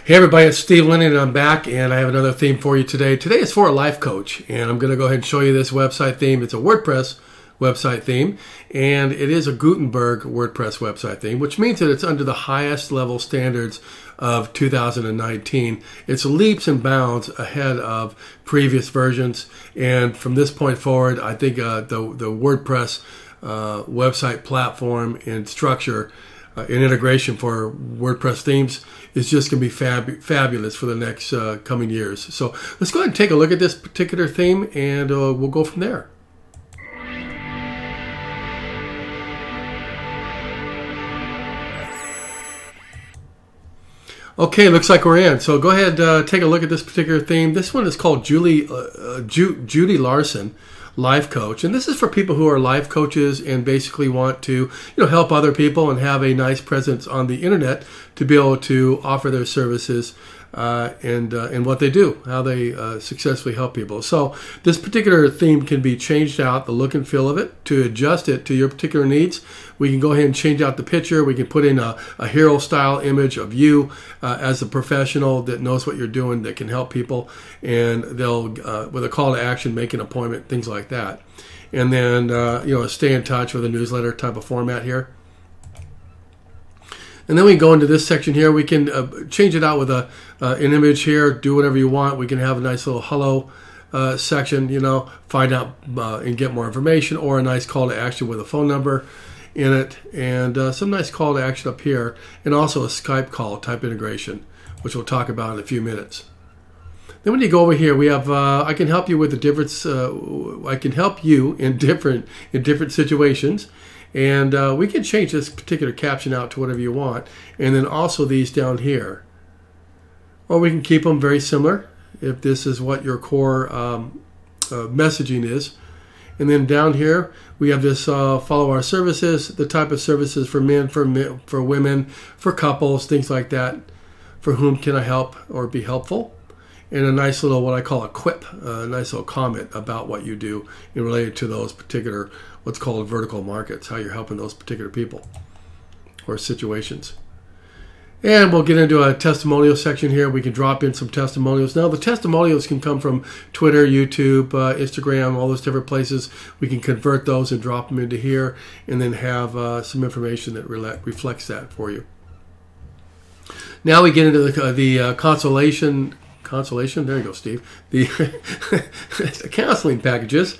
Hey everybody, it's Steve Lennon and I'm back and I have another theme for you today. Today is for a life coach and I'm going to go ahead and show you this website theme. It's a WordPress website theme and it is a Gutenberg WordPress website theme, which means that it's under the highest level standards of 2019. It's leaps and bounds ahead of previous versions, and from this point forward I think the WordPress website platform and structure and integration for WordPress themes is just going to be fabulous for the next coming years. So let's go ahead and take a look at this particular theme and we'll go from there. Okay, looks like we're in. So go ahead, take a look at this particular theme. This one is called Judy Larson Life Coach, and this is for people who are life coaches and basically want to, help other people and have a nice presence on the internet to be able to offer their services and what they do, how they successfully help people. So this particular theme can be changed out, the look and feel of it, to adjust it to your particular needs. We can go ahead and change out the picture. We can put in a hero style image of you as a professional that knows what you're doing, that can help people, and they'll with a call to action, make an appointment, things like that. And then stay in touch with a newsletter type of format here. And then we go into this section here. We can change it out with an image here, do whatever you want. We can have a nice little hello section, find out and get more information, or a nice call to action with a phone number in it, and some nice call to action up here, and also a Skype call type integration, which we'll talk about in a few minutes. Then when you go over here, we have I can help you with the difference. I can help you in different situations. And we can change this particular caption out to whatever you want. And then also these down here. Or we can keep them very similar if this is what your core messaging is. And then down here we have this follow our services, the type of services for men, for women, for couples, things like that. For whom can I help or be helpful? And a nice little, what I call a quip, a nice little comment about what you do in related to those particular, what's called vertical markets, how you're helping those particular people or situations. And we'll get into a testimonial section here. We can drop in some testimonials. Now the testimonials can come from Twitter, YouTube, Instagram, all those different places. We can convert those and drop them into here and then have some information that reflects that for you. Now we get into the consolation, there you go, Steve. The counseling packages,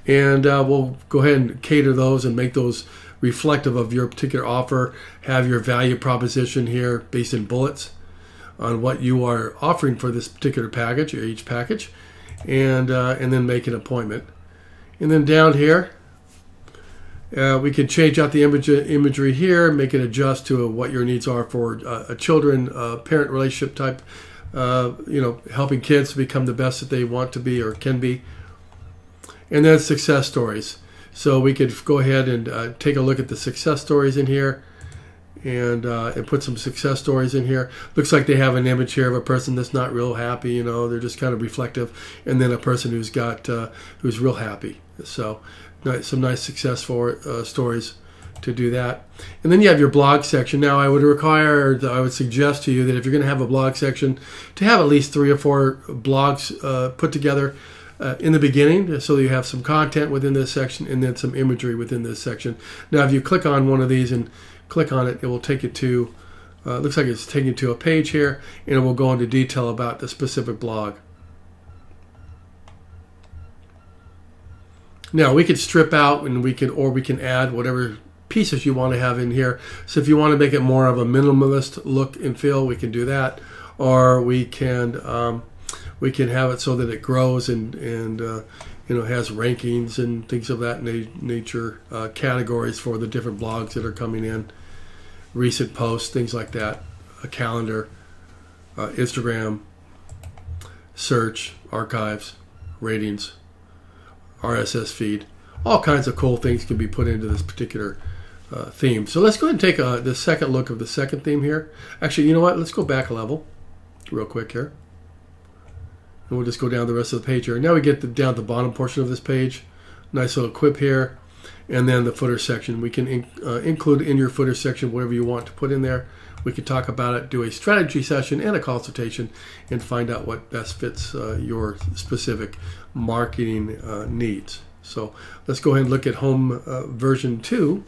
and we'll go ahead and cater those and make those reflective of your particular offer. Have your value proposition here based in bullets on what you are offering for this particular package or each package, and then make an appointment. And then down here, we can change out the imagery here, make it adjust to what your needs are for a children-parent relationship type. Helping kids to become the best that they want to be or can be. And then success stories. So we could go ahead and take a look at the success stories in here and put some success stories in here. Looks like they have an image here of a person that's not real happy, they're just kind of reflective, and then a person who's who's real happy. So some nice success stories to do that. And then you have your blog section. Now I would suggest to you that if you're going to have a blog section, to have at least 3 or 4 blogs put together in the beginning, so you have some content within this section and then some imagery within this section. Now if you click on one of these and click on it, it will take you to looks like it's taking you to a page here, and it will go into detail about the specific blog. Now we could strip out and we can add whatever pieces you want to have in here. So if you want to make it more of a minimalist look and feel, we can do that, or we can have it so that it grows and has rankings and things of that nature, categories for the different blogs that are coming in, recent posts, things like that, a calendar, Instagram, search, archives, ratings, RSS feed. All kinds of cool things can be put into this particular theme. So let's go ahead and take the second look of the second theme here. Actually, you know what? Let's go back a level real quick here. And we'll just go down the rest of the page here. Now we get down to the bottom portion of this page. Nice little quip here. And then the footer section, we can include in your footer section whatever you want to put in there. We can talk about it, do a strategy session and a consultation, and find out what best fits your specific marketing needs. So let's go ahead and look at home version 2,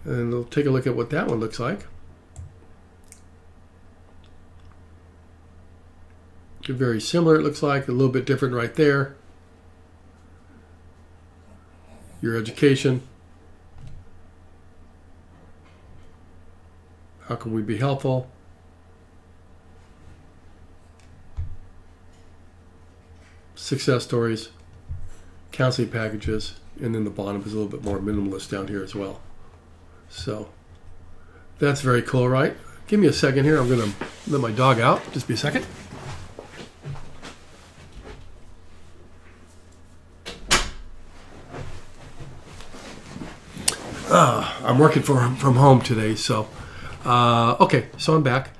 and we'll take a look at what that one looks like. Very similar, it looks like, a little bit different right there. Your education. How can we be helpful? Success stories, counseling packages, and then the bottom is a little bit more minimalist down here as well. So that's very cool, right? Give me a second here. I'm going to let my dog out. Just be a second. I'm working from home today, so okay, so I'm back.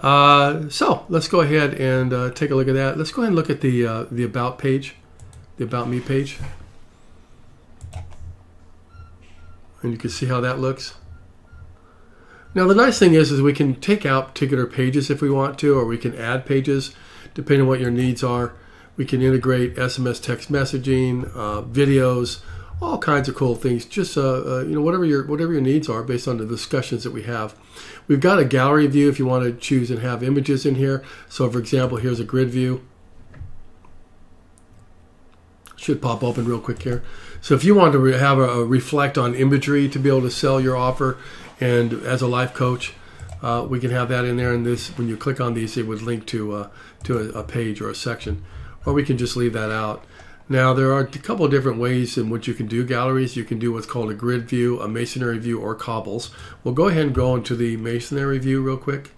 So let's go ahead and take a look at that. Let's go ahead and look at the About page, the About Me page. And you can see how that looks. Now the nice thing is we can take out particular pages if we want to, or we can add pages depending on what your needs are. We can integrate SMS text messaging, videos, all kinds of cool things. Just whatever your needs are based on the discussions that we have. We've got a gallery view if you want to choose and have images in here. So for example, here's a grid view. Should pop open real quick here. So if you want to have a reflect on imagery to be able to sell your offer, and as a life coach, we can have that in there. And this, when you click on these, it would link to a page or a section, or we can just leave that out. Now there are a couple of different ways in which you can do galleries. You can do what's called a grid view, a masonry view, or cobbles. We'll go ahead and go into the masonry view real quick.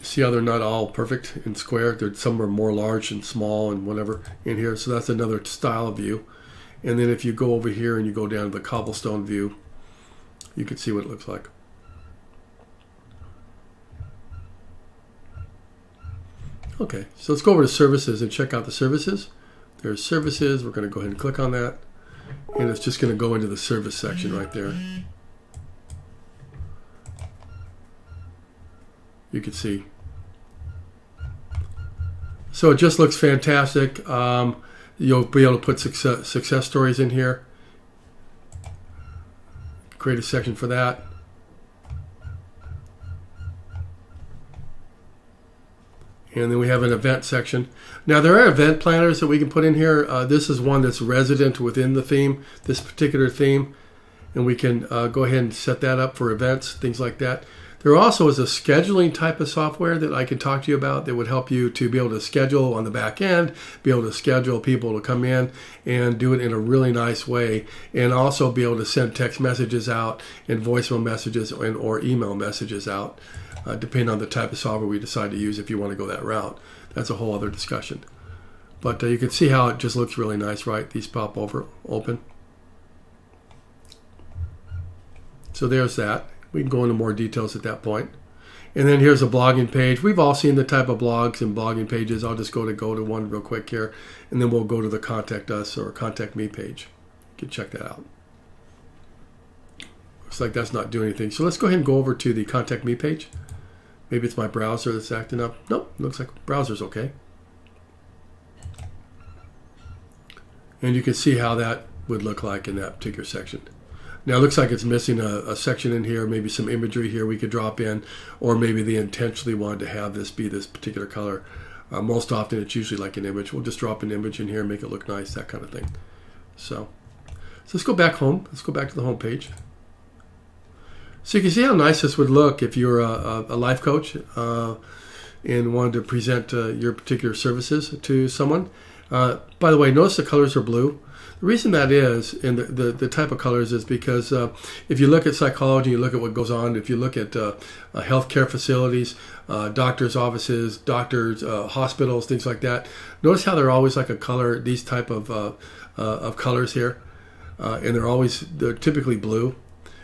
See how they're not all perfect and square? Some are more large and small and whatever in here. So that's another style of view. And then if you go over here and you go down to the cobblestone view, you can see what it looks like. Okay, so let's go over to services and check out the services. There's services. We're going to go ahead and click on that. And it's just going to go into the service section right there. You can see. So it just looks fantastic. You'll be able to put success stories in here. Create a section for that. And then we have an event section. Now there are event planners that we can put in here. This is one that's resident within the theme, this particular theme. And we can go ahead and set that up for events, things like that. There also is a scheduling type of software that I can talk to you about that would help you to be able to schedule on the back end, be able to schedule people to come in and do it in a really nice way, and also be able to send text messages out and voicemail messages or email messages out. Depending on the type of software we decide to use if you want to go that route. That's a whole other discussion. But you can see how it just looks really nice, right? These pop open. So there's that. We can go into more details at that point. And then here's a blogging page. We've all seen the type of blogs and blogging pages. I'll just go to one real quick here, and then we'll go to the Contact Us or Contact Me page. You can check that out. Looks like that's not doing anything. So let's go ahead and go over to the Contact Me page. Maybe it's my browser that's acting up. Nope, looks like browser's okay. And you can see how that would look like in that particular section. Now it looks like it's missing a section in here, maybe some imagery here we could drop in, or maybe they intentionally wanted to have this be this particular color. Most often it's usually like an image. We'll just drop an image in here and make it look nice, that kind of thing. So let's go back home. Let's go back to the home page. So you can see how nice this would look if you're a life coach and wanted to present your particular services to someone. By the way, notice the colors are blue. The reason that is, and the type of colors is because if you look at psychology, you look at what goes on, if you look at healthcare facilities, doctors' offices, doctors' hospitals, things like that, notice how they're always like a color, these type of colors here, and they're typically blue,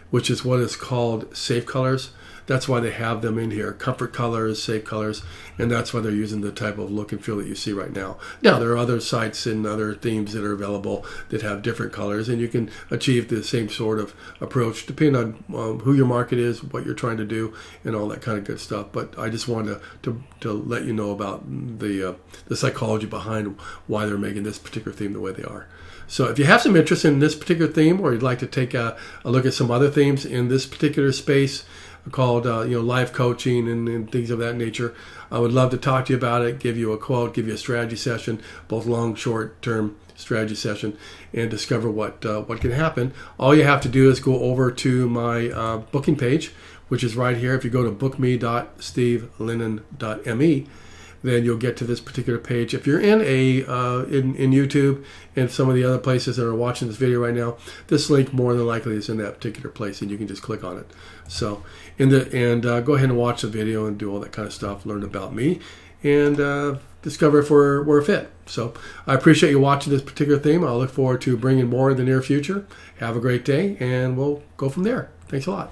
which is what is called safe colors. That's why they have them in here. Comfort colors, safe colors, and that's why they're using the type of look and feel that you see right now. Now, there are other sites and other themes that are available that have different colors, and you can achieve the same sort of approach depending on who your market is, what you're trying to do, and all that kind of good stuff. But I just wanted to let you know about the psychology behind why they're making this particular theme the way they are. So if you have some interest in this particular theme, or you'd like to take a look at some other themes in this particular space called life coaching and things of that nature, I would love to talk to you about it, give you a quote, give you a strategy session, both long, short-term strategy session, and discover what can happen. All you have to do is go over to my booking page, which is right here. If you go to bookme.stevelinnon.me, then you'll get to this particular page. If you're in in YouTube and some of the other places that are watching this video right now, this link more than likely is in that particular place, and you can just click on it. So, go ahead and watch the video and do all that kind of stuff. Learn about me and discover if we're a fit. So, I appreciate you watching this particular theme. I'll look forward to bringing more in the near future. Have a great day, and we'll go from there. Thanks a lot.